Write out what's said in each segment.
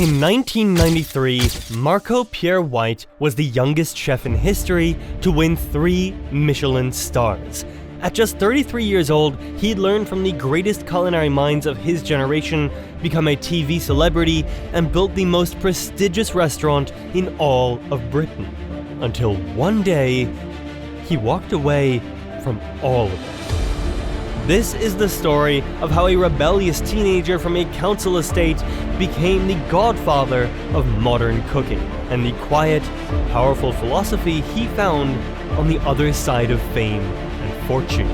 In 1993, Marco Pierre White was the youngest chef in history to win 3 Michelin stars. At just 33 years old, he'd learned from the greatest culinary minds of his generation, become a TV celebrity, and built the most prestigious restaurant in all of Britain. Until one day, he walked away from all of it. This is the story of how a rebellious teenager from a council estate became the godfather of modern cooking, and the quiet, powerful philosophy he found on the other side of fame and fortune.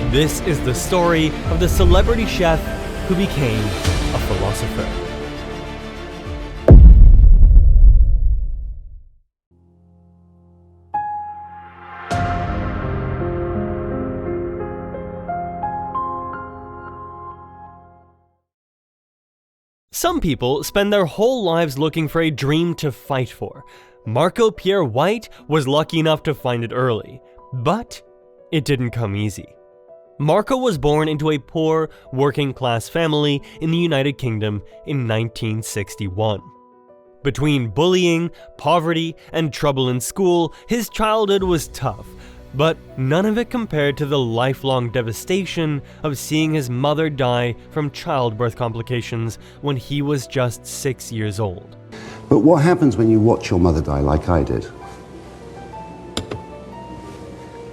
This is the story of the celebrity chef who became a philosopher. Some people spend their whole lives looking for a dream to fight for. Marco Pierre White was lucky enough to find it early, but it didn't come easy. Marco was born into a poor, working-class family in the United Kingdom in 1961. Between bullying, poverty, and trouble in school, his childhood was tough, but none of it compared to the lifelong devastation of seeing his mother die from childbirth complications when he was just 6 years old. But what happens when you watch your mother die like I did?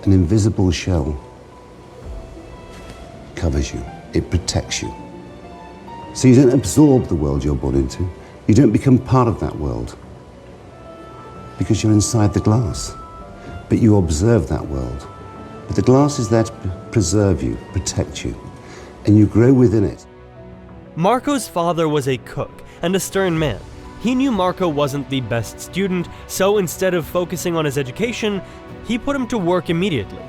An invisible shell covers you, it protects you. So you don't absorb the world you're born into, you don't become part of that world, because you're inside the glass. But you observe that world. But the glass is there to preserve you, protect you, and you grow within it. Marco's father was a cook and a stern man. He knew Marco wasn't the best student, so instead of focusing on his education, he put him to work immediately.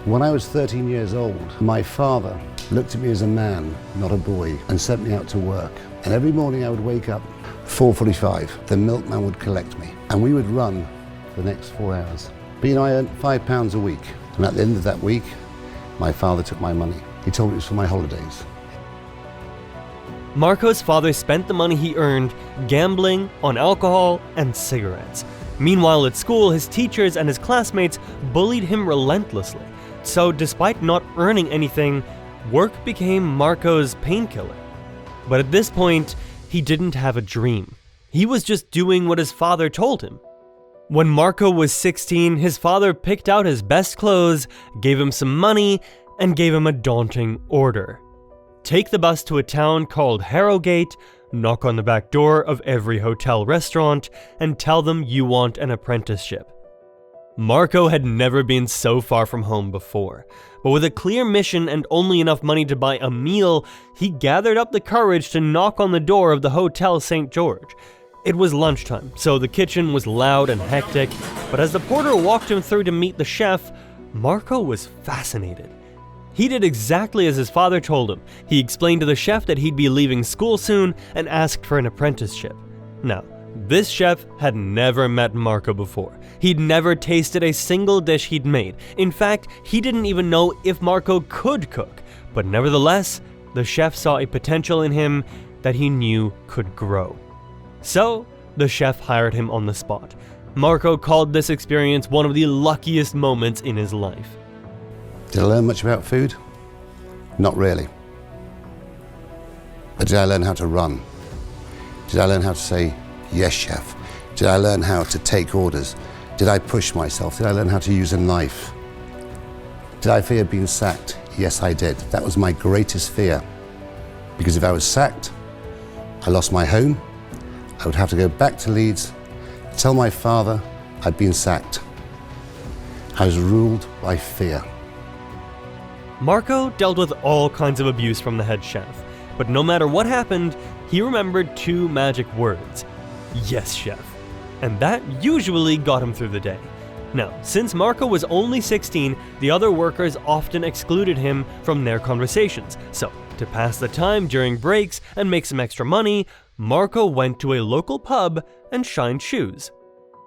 When I was 13 years old, my father looked at me as a man, not a boy, and sent me out to work. And every morning I would wake up 4:45. The milkman would collect me, and we would run for the next 4 hours. But I earned £5 a week, and at the end of that week, my father took my money. He told me it was for my holidays. Marco's father spent the money he earned gambling, on alcohol, and cigarettes. Meanwhile at school, his teachers and his classmates bullied him relentlessly. So despite not earning anything, work became Marco's painkiller. But at this point, he didn't have a dream. He was just doing what his father told him. When Marco was 16, his father picked out his best clothes, gave him some money, and gave him a daunting order. Take the bus to a town called Harrogate, knock on the back door of every hotel restaurant, and tell them you want an apprenticeship. Marco had never been so far from home before, but with a clear mission and only enough money to buy a meal, he gathered up the courage to knock on the door of the Hotel St. George. It was lunchtime, so the kitchen was loud and hectic, but as the porter walked him through to meet the chef, Marco was fascinated. He did exactly as his father told him. He explained to the chef that he'd be leaving school soon and asked for an apprenticeship. Now, this chef had never met Marco before. He'd never tasted a single dish he'd made. In fact, he didn't even know if Marco could cook. But nevertheless, the chef saw a potential in him that he knew could grow. So, the chef hired him on the spot. Marco called this experience one of the luckiest moments in his life. Did I learn much about food? Not really. But did I learn how to run? Did I learn how to say, yes, chef? Did I learn how to take orders? Did I push myself? Did I learn how to use a knife? Did I fear being sacked? Yes, I did. That was my greatest fear. Because if I was sacked, I lost my home, I would have to go back to Leeds, tell my father I'd been sacked. I was ruled by fear. Marco dealt with all kinds of abuse from the head chef, but no matter what happened, he remembered 2 magic words: yes, chef. And that usually got him through the day. Now, since Marco was only 16, the other workers often excluded him from their conversations. So, to pass the time during breaks and make some extra money, Marco went to a local pub and shined shoes.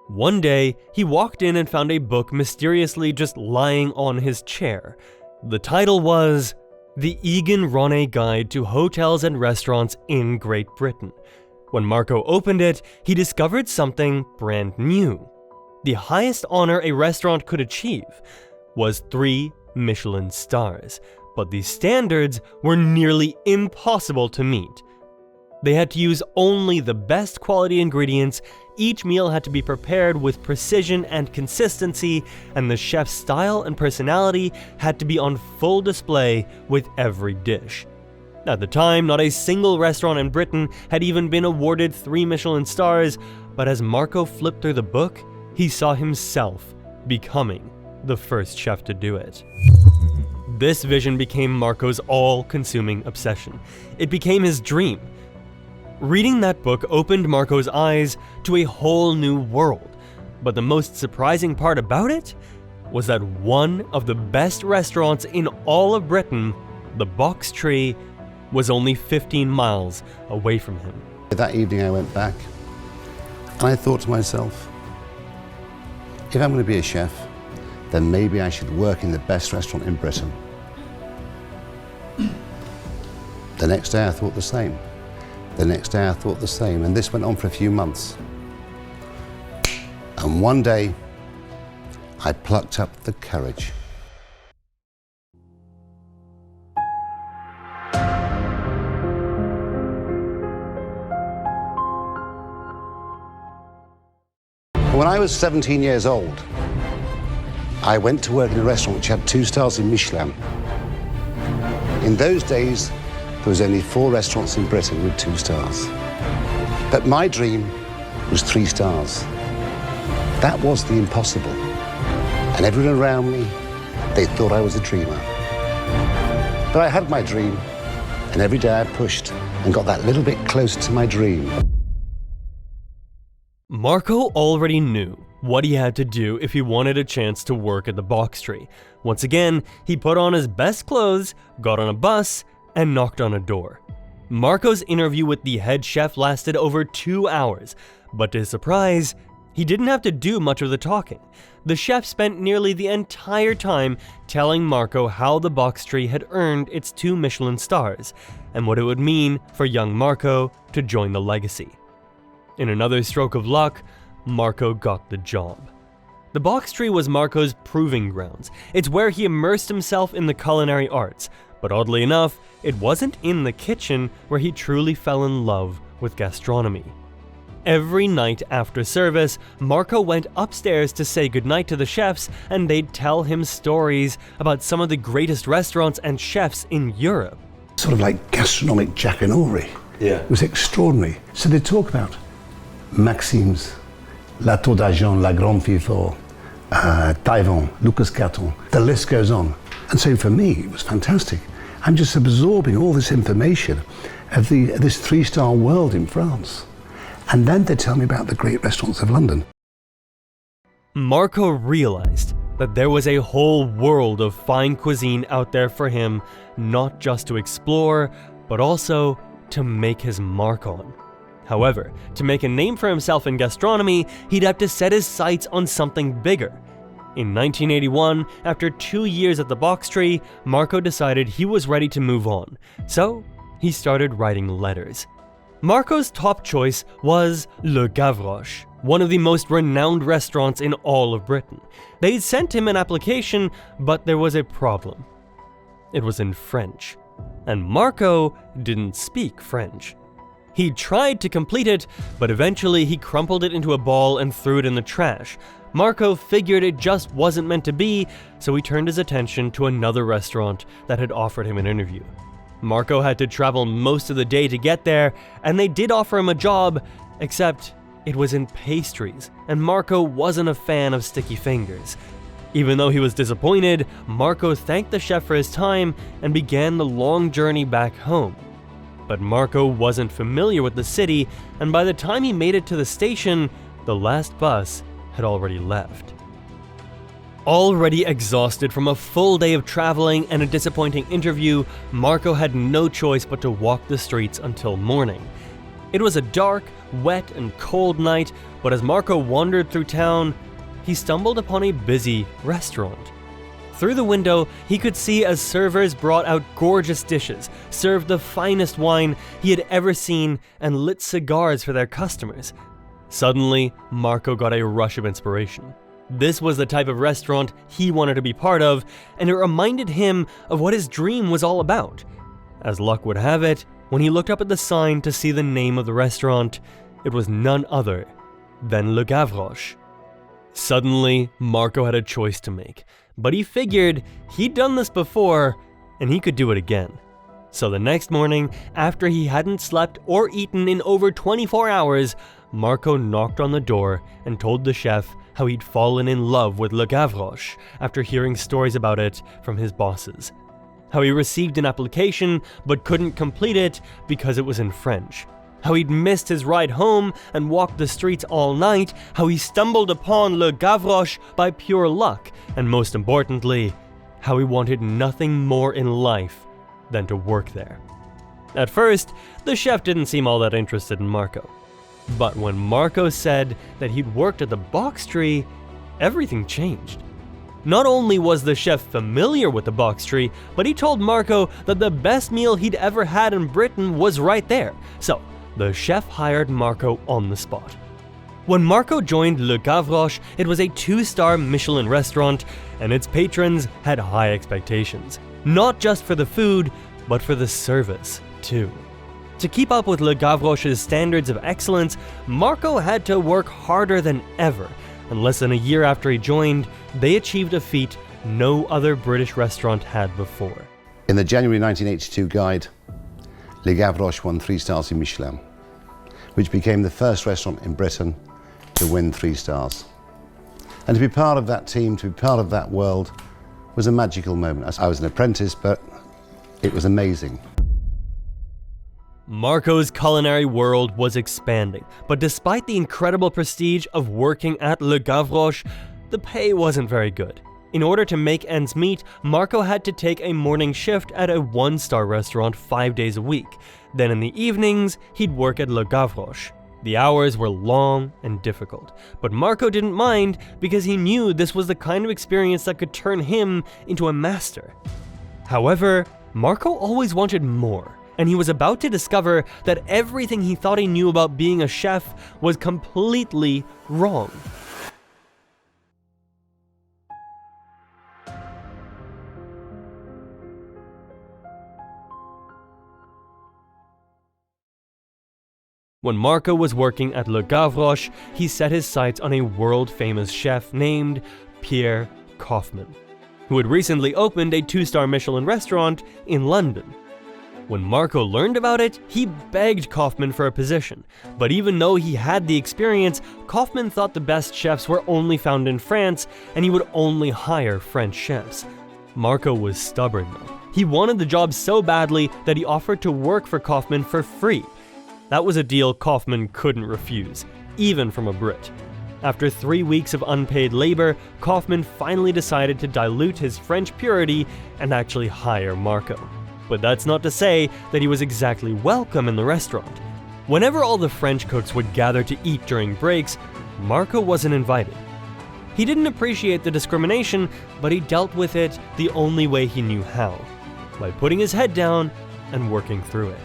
One day, he walked in and found a book mysteriously just lying on his chair. The title was The Egan Ronay Guide to Hotels and Restaurants in Great Britain. When Marco opened it, he discovered something brand new. The highest honor a restaurant could achieve was 3 Michelin stars, but these standards were nearly impossible to meet. They had to use only the best quality ingredients, each meal had to be prepared with precision and consistency, and the chef's style and personality had to be on full display with every dish. At the time, not a single restaurant in Britain had even been awarded 3 Michelin stars, but as Marco flipped through the book, he saw himself becoming the first chef to do it. This vision became Marco's all-consuming obsession. It became his dream. Reading that book opened Marco's eyes to a whole new world, but the most surprising part about it was that one of the best restaurants in all of Britain, the Box Tree, was only 15 miles away from him. That evening I went back and I thought to myself, if I'm going to be a chef, then maybe I should work in the best restaurant in Britain. The next day I thought the same. The next day I thought the same, and this went on for a few months. And one day, I plucked up the courage. When I was 17 years old, I went to work in a restaurant which had 2 stars in Michelin. In those days, there was only 4 restaurants in Britain with 2 stars. But my dream was 3 stars. That was the impossible. And everyone around me, they thought I was a dreamer. But I had my dream, and every day I pushed and got that little bit closer to my dream. Marco already knew what he had to do if he wanted a chance to work at the Box Tree. Once again, he put on his best clothes, got on a bus, and knocked on a door. Marco's interview with the head chef lasted over 2 hours, but to his surprise, he didn't have to do much of the talking. The chef spent nearly the entire time telling Marco how the Box Tree had earned its 2 Michelin stars, and what it would mean for young Marco to join the legacy. In another stroke of luck, Marco got the job. The Box Tree was Marco's proving grounds. It's where he immersed himself in the culinary arts, but oddly enough, it wasn't in the kitchen where he truly fell in love with gastronomy. Every night after service, Marco went upstairs to say goodnight to the chefs, and they'd tell him stories about some of the greatest restaurants and chefs in Europe. Sort of like gastronomic jackanory. Yeah. It was extraordinary. So they'd talk about Maxime's, La Tour d'Argent, La Grande Fifort, Taïwan, Lucas Carton. The list goes on. And so for me, it was fantastic. I'm just absorbing all this information of this 3-star world in France. And then they tell me about the great restaurants of London. Marco realized that there was a whole world of fine cuisine out there for him, not just to explore, but also to make his mark on. However, to make a name for himself in gastronomy, he'd have to set his sights on something bigger. In 1981, after 2 years at the Box Tree, Marco decided he was ready to move on, so he started writing letters. Marco's top choice was Le Gavroche, one of the most renowned restaurants in all of Britain. They'd sent him an application, but there was a problem. It was in French, and Marco didn't speak French. He tried to complete it, but eventually he crumpled it into a ball and threw it in the trash. Marco figured it just wasn't meant to be, so he turned his attention to another restaurant that had offered him an interview. Marco had to travel most of the day to get there, and they did offer him a job, except it was in pastries, and Marco wasn't a fan of sticky fingers. Even though he was disappointed, Marco thanked the chef for his time and began the long journey back home. But Marco wasn't familiar with the city, and by the time he made it to the station, the last bus had already left. Already exhausted from a full day of traveling and a disappointing interview, Marco had no choice but to walk the streets until morning. It was a dark, wet, and cold night, but as Marco wandered through town, he stumbled upon a busy restaurant. Through the window, he could see as servers brought out gorgeous dishes, served the finest wine he had ever seen, and lit cigars for their customers. Suddenly, Marco got a rush of inspiration. This was the type of restaurant he wanted to be part of, and it reminded him of what his dream was all about. As luck would have it, when he looked up at the sign to see the name of the restaurant, it was none other than Le Gavroche. Suddenly, Marco had a choice to make, but he figured he'd done this before, and he could do it again. So the next morning, after he hadn't slept or eaten in over 24 hours, Marco knocked on the door and told the chef how he'd fallen in love with Le Gavroche after hearing stories about it from his bosses. How he received an application but couldn't complete it because it was in French. How he'd missed his ride home and walked the streets all night. How he stumbled upon Le Gavroche by pure luck. And most importantly, how he wanted nothing more in life than to work there. At first, the chef didn't seem all that interested in Marco. But when Marco said that he'd worked at the box tree, everything changed. Not only was the chef familiar with the box tree, but he told Marco that the best meal he'd ever had in Britain was right there. So, the chef hired Marco on the spot. When Marco joined Le Gavroche, it was a 2-star Michelin restaurant, and its patrons had high expectations. Not just for the food, but for the service, too. To keep up with Le Gavroche's standards of excellence, Marco had to work harder than ever, and less than a year after he joined, they achieved a feat no other British restaurant had before. In the January 1982 guide, Le Gavroche won 3 stars in Michelin, which became the first restaurant in Britain to win 3 stars. And to be part of that team, to be part of that world, was a magical moment. I was an apprentice, but it was amazing. Marco's culinary world was expanding, but despite the incredible prestige of working at Le Gavroche, the pay wasn't very good. In order to make ends meet, Marco had to take a morning shift at a 1-star restaurant 5 days a week. Then in the evenings, he'd work at Le Gavroche. The hours were long and difficult, but Marco didn't mind because he knew this was the kind of experience that could turn him into a master. However, Marco always wanted more, and he was about to discover that everything he thought he knew about being a chef was completely wrong. When Marco was working at Le Gavroche, he set his sights on a world-famous chef named Pierre Kaufmann, who had recently opened a 2-star Michelin restaurant in London. When Marco learned about it, he begged Kaufmann for a position, but even though he had the experience, Kaufmann thought the best chefs were only found in France, and he would only hire French chefs. Marco was stubborn though. He wanted the job so badly that he offered to work for Kaufmann for free. That was a deal Kaufmann couldn't refuse, even from a Brit. After 3 weeks of unpaid labor, Kaufmann finally decided to dilute his French purity and actually hire Marco. But that's not to say that he was exactly welcome in the restaurant. Whenever all the French cooks would gather to eat during breaks, Marco wasn't invited. He didn't appreciate the discrimination, but he dealt with it the only way he knew how, by putting his head down and working through it.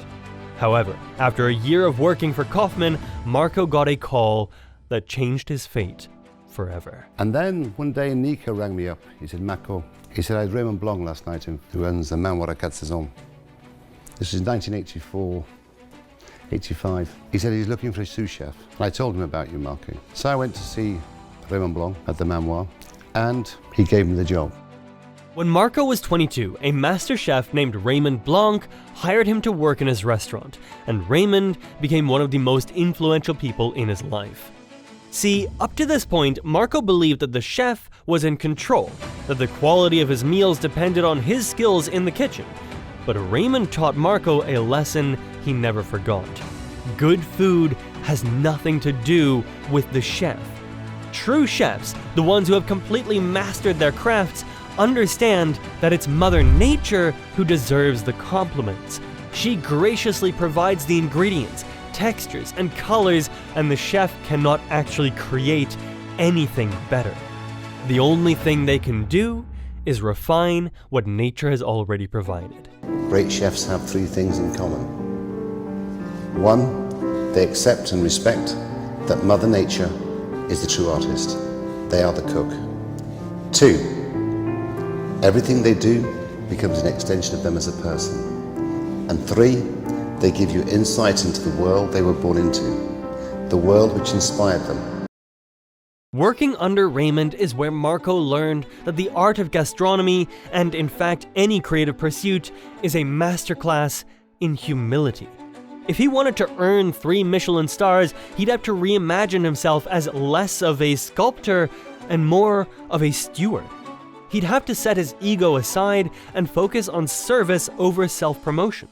However, after a year of working for Kaufmann, Marco got a call that changed his fate forever. And then one day Nico rang me up. He said, Marco, he said, I had Raymond Blanc last night, who owns the Manoir à 4 Saisons. This was 1984, 85. He said he's looking for a sous chef. And I told him about you, Marco. So I went to see Raymond Blanc at the Manoir, and he gave me the job. When Marco was 22, a master chef named Raymond Blanc hired him to work in his restaurant, and Raymond became one of the most influential people in his life. See, up to this point, Marco believed that the chef was in control, that the quality of his meals depended on his skills in the kitchen. But Raymond taught Marco a lesson he never forgot. Good food has nothing to do with the chef. True chefs, the ones who have completely mastered their crafts, understand that it's Mother Nature who deserves the compliments. She graciously provides the ingredients, textures, and colors, and the chef cannot actually create anything better. The only thing they can do is refine what nature has already provided. Great chefs have three things in common. One, they accept and respect that Mother Nature is the true artist. They are the cook. Two, everything they do becomes an extension of them as a person. And three, they give you insight into the world they were born into, the world which inspired them. Working under Raymond is where Marco learned that the art of gastronomy, and in fact any creative pursuit, is a masterclass in humility. If he wanted to earn 3 Michelin stars, he'd have to reimagine himself as less of a sculptor and more of a steward. He'd have to set his ego aside and focus on service over self-promotion.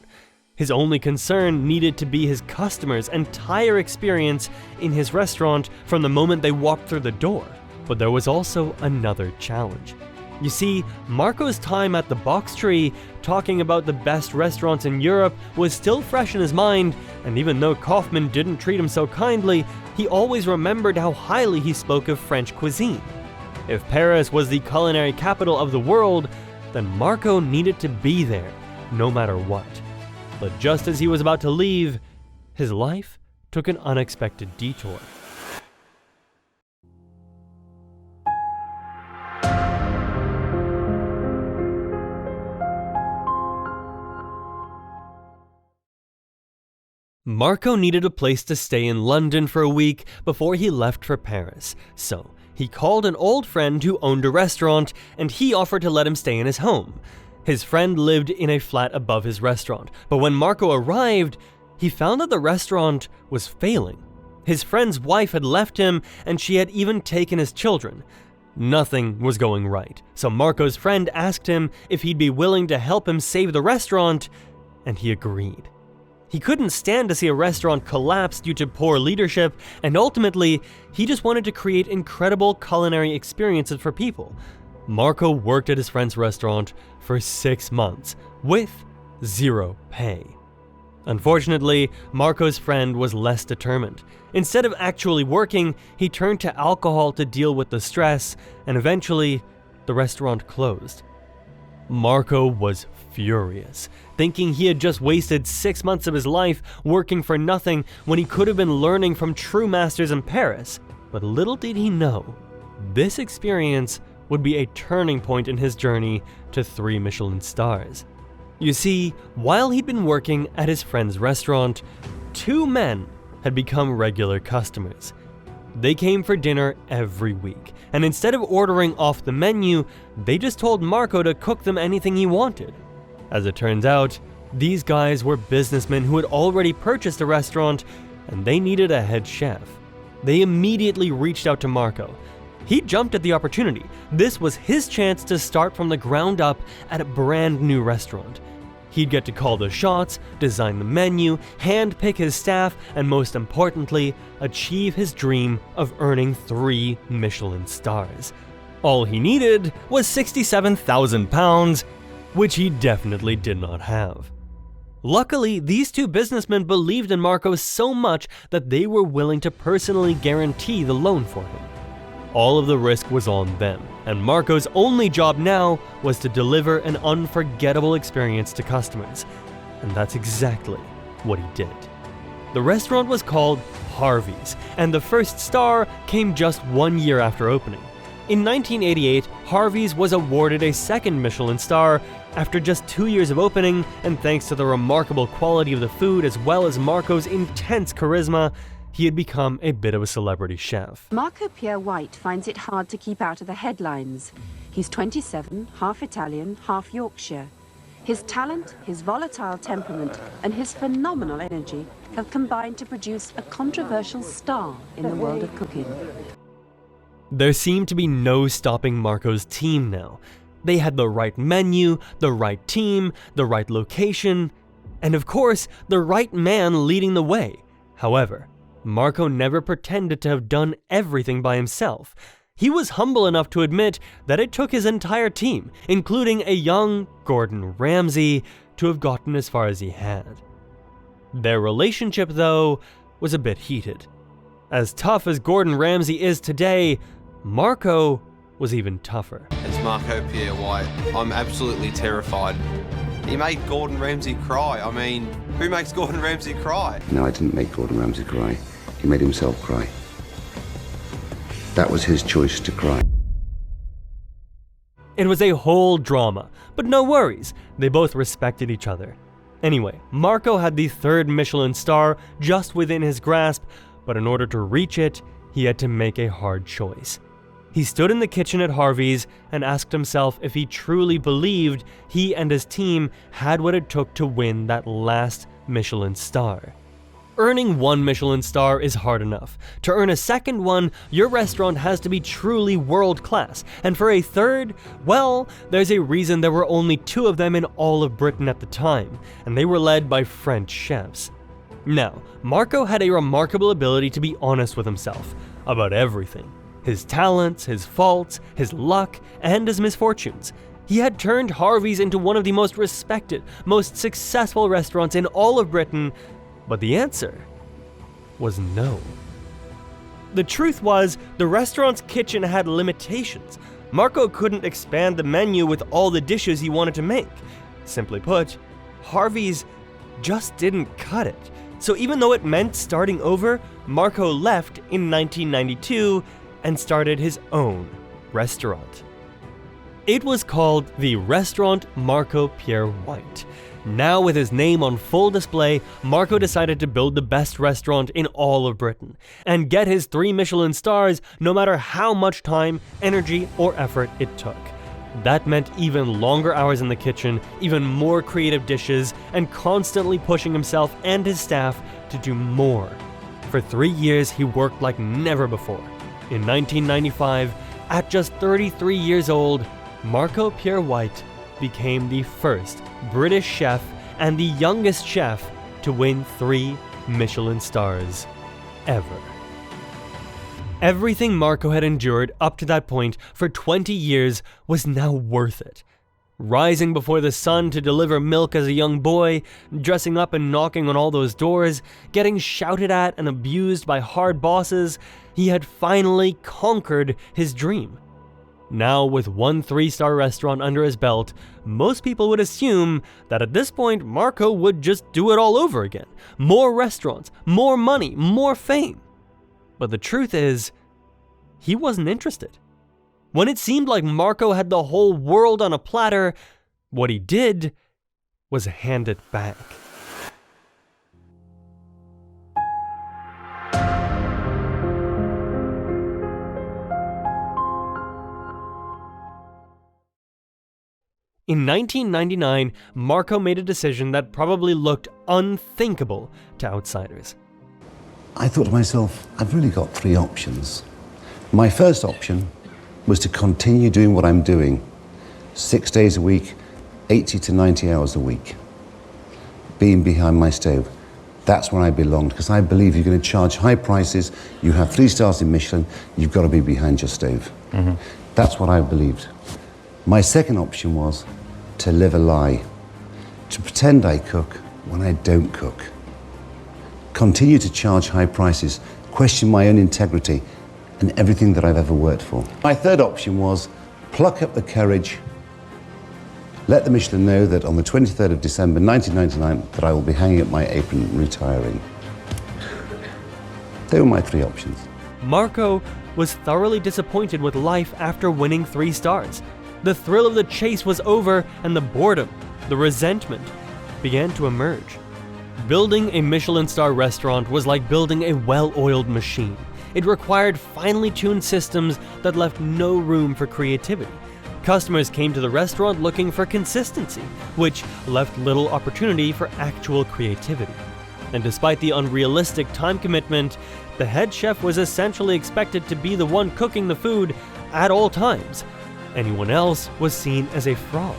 His only concern needed to be his customers' entire experience in his restaurant from the moment they walked through the door. But there was also another challenge. You see, Marco's time at the Box Tree, talking about the best restaurants in Europe, was still fresh in his mind, and even though Kaufman didn't treat him so kindly, he always remembered how highly he spoke of French cuisine. If Paris was the culinary capital of the world, then Marco needed to be there, no matter what. But just as he was about to leave, his life took an unexpected detour. Marco needed a place to stay in London for a week before he left for Paris, so he called an old friend who owned a restaurant, and he offered to let him stay in his home. His friend lived in a flat above his restaurant, but when Marco arrived, he found that the restaurant was failing. His friend's wife had left him, and she had even taken his children. Nothing was going right, so Marco's friend asked him if he'd be willing to help him save the restaurant, and he agreed. He couldn't stand to see a restaurant collapse due to poor leadership, and ultimately, he just wanted to create incredible culinary experiences for people. Marco worked at his friend's restaurant for 6 months, with 0 pay. Unfortunately, Marco's friend was less determined. Instead of actually working, he turned to alcohol to deal with the stress, and eventually, the restaurant closed. Marco was furious, thinking he had just wasted 6 months of his life working for nothing when he could have been learning from true masters in Paris. But little did he know, this experience would be a turning point in his journey to 3 Michelin stars. You see, while he'd been working at his friend's restaurant, 2 men had become regular customers. They came for dinner every week, and instead of ordering off the menu, they just told Marco to cook them anything he wanted. As it turns out, these guys were businessmen who had already purchased a restaurant, and they needed a head chef. They immediately reached out to Marco. He jumped at the opportunity. This was his chance to start from the ground up at a brand new restaurant. He'd get to call the shots, design the menu, handpick his staff, and most importantly, achieve his dream of earning 3 Michelin stars. All he needed was £67,000, which he definitely did not have. Luckily, these 2 businessmen believed in Marco so much that they were willing to personally guarantee the loan for him. All of the risk was on them, and Marco's only job now was to deliver an unforgettable experience to customers. And that's exactly what he did. The restaurant was called Harvey's, and the first star came just 1 year after opening. In 1988, Harvey's was awarded a 2nd Michelin star after just 2 years of opening, and thanks to the remarkable quality of the food as well as Marco's intense charisma, he had become a bit of a celebrity chef. Marco Pierre White finds it hard to keep out of the headlines. He's 27, half Italian, half Yorkshire. His talent, his volatile temperament, and his phenomenal energy have combined to produce a controversial star in the world of cooking. There seemed to be no stopping Marco's team now. They had the right menu, the right team, the right location, and of course, the right man leading the way. However, Marco never pretended to have done everything by himself. He was humble enough to admit that it took his entire team, including a young Gordon Ramsay, to have gotten as far as he had. Their relationship, though, was a bit heated. As tough as Gordon Ramsay is today, Marco was even tougher. As Marco Pierre White. I'm absolutely terrified. He made Gordon Ramsay cry. I mean, who makes Gordon Ramsay cry? No, I didn't make Gordon Ramsay cry. He made himself cry. That was his choice to cry. It was a whole drama, but no worries, they both respected each other. Anyway, Marco had the third Michelin star just within his grasp, but in order to reach it, he had to make a hard choice. He stood in the kitchen at Harvey's and asked himself if he truly believed he and his team had what it took to win that last Michelin star. Earning one Michelin star is hard enough. To earn a second one, your restaurant has to be truly world-class. And for a third, well, there's a reason there were only 2 of them in all of Britain at the time, and they were led by French chefs. Now, Marco had a remarkable ability to be honest with himself about everything. His talents, his faults, his luck, and his misfortunes. He had turned Harvey's into one of the most respected, most successful restaurants in all of Britain, but the answer was no. The truth was, the restaurant's kitchen had limitations. Marco couldn't expand the menu with all the dishes he wanted to make. Simply put, Harvey's just didn't cut it. So even though it meant starting over, Marco left in 1992 and started his own restaurant. It was called the Restaurant Marco Pierre White. Now with his name on full display, Marco decided to build the best restaurant in all of Britain and get his 3 Michelin stars no matter how much time, energy, or effort it took. That meant even longer hours in the kitchen, even more creative dishes, and constantly pushing himself and his staff to do more. For 3 years, he worked like never before. In 1995, at just 33 years old, Marco Pierre White became the first British chef and the youngest chef to win 3 Michelin stars ever. Everything Marco had endured up to that point for 20 years was now worth it. Rising before the sun to deliver milk as a young boy, dressing up and knocking on all those doors, getting shouted at and abused by hard bosses, he had finally conquered his dream. Now, with one 3-star restaurant under his belt, most people would assume that at this point, Marco would just do it all over again. More restaurants, more money, more fame. But the truth is, he wasn't interested. When it seemed like Marco had the whole world on a platter, what he did was hand it back. In 1999, Marco made a decision that probably looked unthinkable to outsiders. I thought to myself, I've really got 3 options. My first option was to continue doing what I'm doing, 6 days a week, 80 to 90 hours a week, being behind my stove. That's where I belonged, because I believe you're going to charge high prices, you have 3 stars in Michelin, you've got to be behind your stove. That's what I believed. My second option was to live a lie, to pretend I cook when I don't cook. Continue to charge high prices, question my own integrity and everything that I've ever worked for. My third option was pluck up the courage, let the Michelin know that on the 23rd of December 1999 that I will be hanging up my apron and retiring. They were my 3 options. Marco was thoroughly disappointed with life after winning 3 stars. The thrill of the chase was over and the boredom, the resentment, began to emerge. Building a Michelin star restaurant was like building a well-oiled machine. It required finely tuned systems that left no room for creativity. Customers came to the restaurant looking for consistency, which left little opportunity for actual creativity. And despite the unrealistic time commitment, the head chef was essentially expected to be the one cooking the food at all times. Anyone else was seen as a fraud.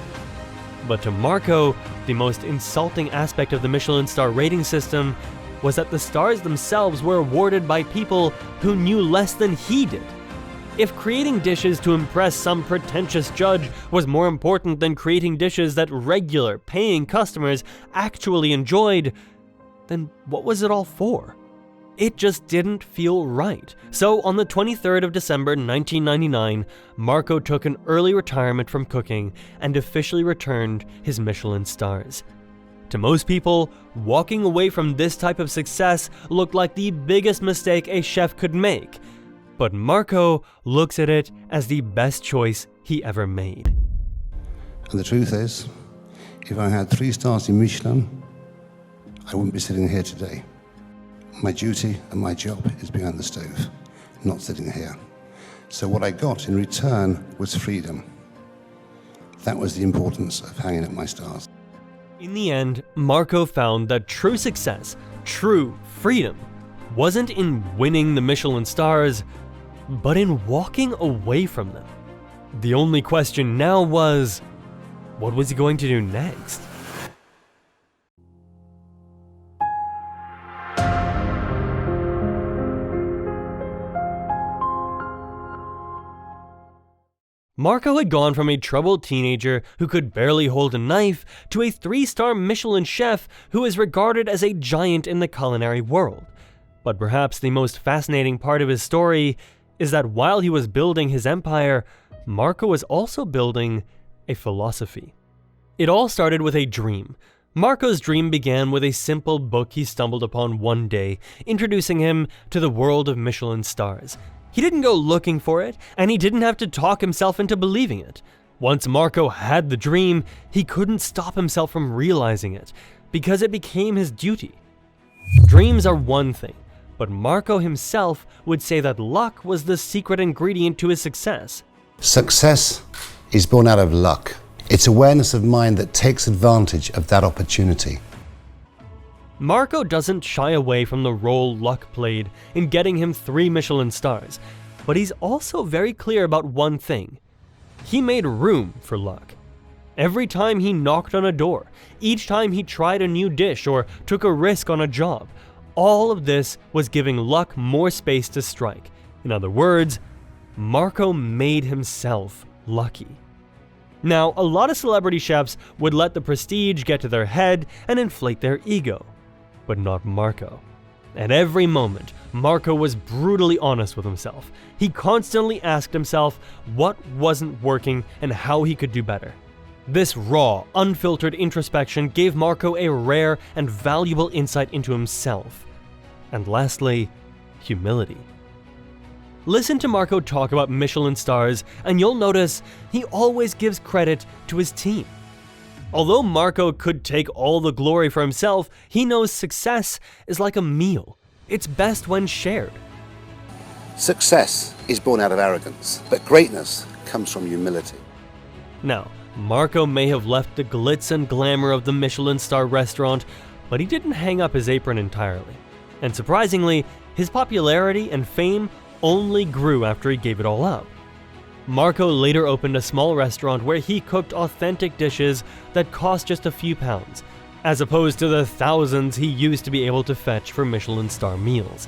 But to Marco, the most insulting aspect of the Michelin star rating system was that the stars themselves were awarded by people who knew less than he did. If creating dishes to impress some pretentious judge was more important than creating dishes that regular, paying customers actually enjoyed, then what was it all for? It just didn't feel right. So on the 23rd of December 1999, Marco took an early retirement from cooking and officially returned his Michelin stars. To most people, walking away from this type of success looked like the biggest mistake a chef could make. But Marco looks at it as the best choice he ever made. And the truth is, if I had 3 stars in Michelin, I wouldn't be sitting here today. My duty and my job is behind the stove, not sitting here. So what I got in return was freedom. That was the importance of hanging up my stars. In the end, Marco found that true success, true freedom, wasn't in winning the Michelin stars, but in walking away from them. The only question now was, what was he going to do next? Marco had gone from a troubled teenager who could barely hold a knife to a 3-star Michelin chef who is regarded as a giant in the culinary world. But perhaps the most fascinating part of his story is that while he was building his empire, Marco was also building a philosophy. It all started with a dream. Marco's dream began with a simple book he stumbled upon one day, introducing him to the world of Michelin stars. He didn't go looking for it, and he didn't have to talk himself into believing it. Once Marco had the dream, he couldn't stop himself from realizing it, because it became his duty. Dreams are one thing, but Marco himself would say that luck was the secret ingredient to his success. Success is born out of luck. It's awareness of mind that takes advantage of that opportunity. Marco doesn't shy away from the role luck played in getting him 3 Michelin stars, but he's also very clear about one thing. He made room for luck. Every time he knocked on a door, each time he tried a new dish or took a risk on a job, all of this was giving luck more space to strike. In other words, Marco made himself lucky. Now, a lot of celebrity chefs would let the prestige get to their head and inflate their ego. But not Marco. At every moment, Marco was brutally honest with himself. He constantly asked himself what wasn't working and how he could do better. This raw, unfiltered introspection gave Marco a rare and valuable insight into himself. And lastly, humility. Listen to Marco talk about Michelin stars, and you'll notice he always gives credit to his team. Although Marco could take all the glory for himself, he knows success is like a meal. It's best when shared. Success is born out of arrogance, but greatness comes from humility. Now, Marco may have left the glitz and glamour of the Michelin star restaurant, but he didn't hang up his apron entirely. And surprisingly, his popularity and fame only grew after he gave it all up. Marco later opened a small restaurant where he cooked authentic dishes that cost just a few pounds, as opposed to the thousands he used to be able to fetch for Michelin star meals.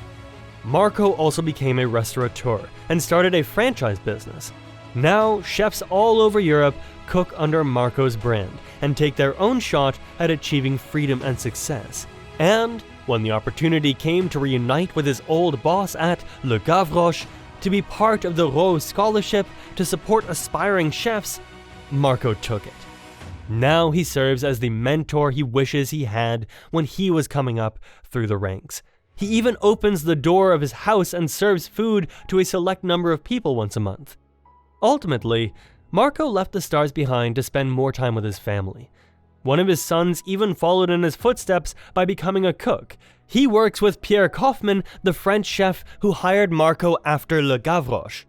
Marco also became a restaurateur and started a franchise business. Now, chefs all over Europe cook under Marco's brand and take their own shot at achieving freedom and success. And when the opportunity came to reunite with his old boss at Le Gavroche, to be part of the Rose Scholarship to support aspiring chefs, Marco took it. Now he serves as the mentor he wishes he had when he was coming up through the ranks. He even opens the door of his house and serves food to a select number of people once a month. Ultimately, Marco left the stars behind to spend more time with his family. One of his sons even followed in his footsteps by becoming a cook. He works with Pierre Kaufmann, the French chef who hired Marco after Le Gavroche.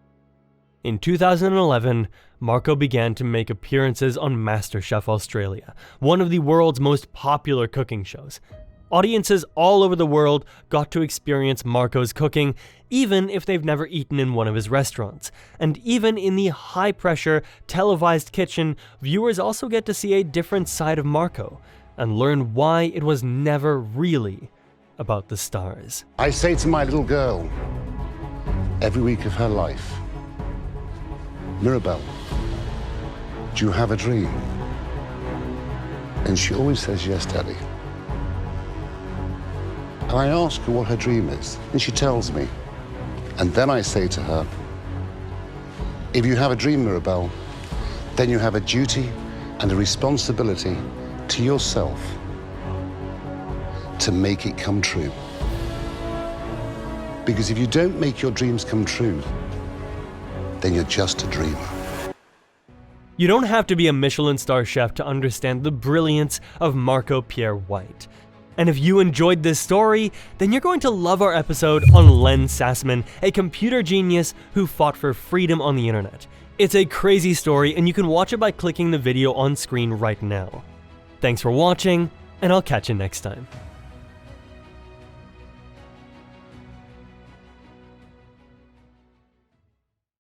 In 2011, Marco began to make appearances on MasterChef Australia, one of the world's most popular cooking shows. Audiences all over the world got to experience Marco's cooking, even if they've never eaten in one of his restaurants. And even in the high-pressure, televised kitchen, viewers also get to see a different side of Marco and learn why it was never really about the stars. I say to my little girl, every week of her life, Mirabelle, do you have a dream? And she always says, yes, Daddy. And I ask her what her dream is, and she tells me. And then I say to her, if you have a dream, Mirabelle, then you have a duty and a responsibility to yourself to make it come true. Because if you don't make your dreams come true, then you're just a dreamer. You don't have to be a Michelin star chef to understand the brilliance of Marco Pierre White. And if you enjoyed this story, then you're going to love our episode on Len Sassman, a computer genius who fought for freedom on the internet. It's a crazy story, and you can watch it by clicking the video on screen right now. Thanks for watching, and I'll catch you next time.